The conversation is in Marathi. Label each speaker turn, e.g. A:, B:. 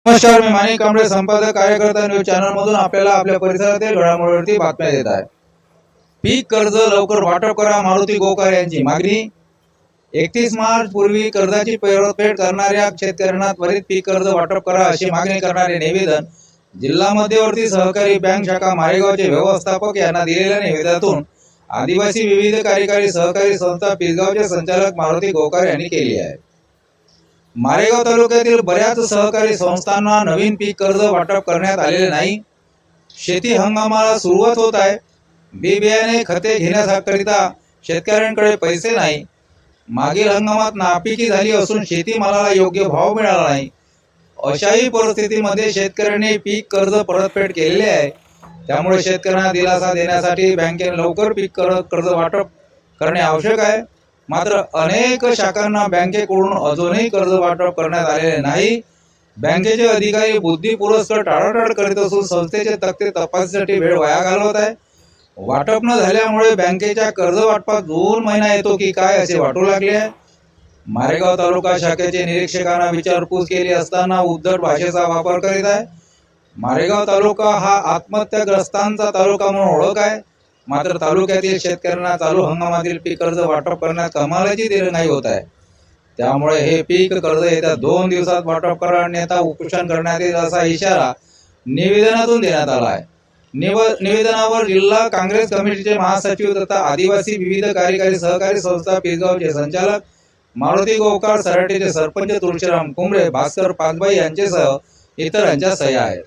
A: नमस्कार, मी माणिक कांबळे, संपादक कार्यकर्ता न्यूज चॅनल मधून आपल्याला आपल्या परिसरातील घडामोडीवरती बातम्या देत आहे। पीक कर्ज लवकर वाटप करा, मारुती गोकार यांची मागणी। 31 मार्च पूर्वी कर्जाची परतफेड करणाऱ्या शेतकऱ्यांना त्वरित पीक कर्ज वाटप करा अशी मागणी करणारे निवेदन जिल्हा मध्यवर्ती सहकारी बँक शाखा मारेगावचे व्यवस्थापक यांना दिलेल्या निवेदनातून आदिवासी विविध कार्यकारी सहकारी संस्था पिसगावचे संचालक मारुती गोकार यांनी केली आहे। मारेगाव तालुक्यातील बऱ्याच सहकारी संस्थांना नवीन पीक कर्ज वाटप करण्यात आलेले नाही। शेती हंगामाला सुरुवात होत आहे। बी बियाणे खते घेण्याकरिता शेतकऱ्यांकडे पैसे नाही। मागील हंगामात नापिकी झाली असून शेतीमालाला योग्य भाव मिळाला नाही। अशाही परिस्थितीमध्ये शेतकऱ्यांनी पीक कर्ज परतफेड केलेले आहे। त्यामुळे शेतकऱ्यांना दिलासा देण्यासाठी बँकेने लवकर पीक कर्ज वाटप करणे आवश्यक आहे। मात्र अनेक शाखांना बँकेकडून अजूनही कर्ज वाटप करण्यात आलेले नाही। बँकेचे अधिकारी बुद्धिपुरस्कर टाळाटाळ करीत असून संस्थेचे तक्ते तपासणीसाठी वेळ वाया घालवत आहे। वाटप न झाल्यामुळे बँकेच्या कर्ज वाटपात जून महिना येतो की काय असे वाटू लागले आहे। मारेगाव तालुका शाखेचे निरीक्षकांना विचारपूस केली असताना उद्धट भाषेचा वापर करीत आहे। मारेगाव तालुका हा आत्महत्याग्रस्तांचा तालुका म्हणून ओळख आहे। मात्र तालुक्यातील शेतकऱ्यांना चालू हंगामातील पीक कर्ज वाटप करण्यात कमालाची दिरंगाई होत आहे। त्यामुळे हे पीक कर्ज येत्या 2 दिवसात वाटप करा अन्यथा उपोषण करण्यात येईल असा इशारा निवेदनातून देण्यात आला आहे। निवेदनावर जिल्हा काँग्रेस कमिटीचे महासचिव तथा आदिवासी विविध कार्यकारी सहकारी संस्था पिसगावचे संचालक मारुती गोकार, सराटीचे सरपंच तुळशीराम कुंबळे, भास्कर पागबाई यांच्यासह इतरांच्या सह्या आहेत।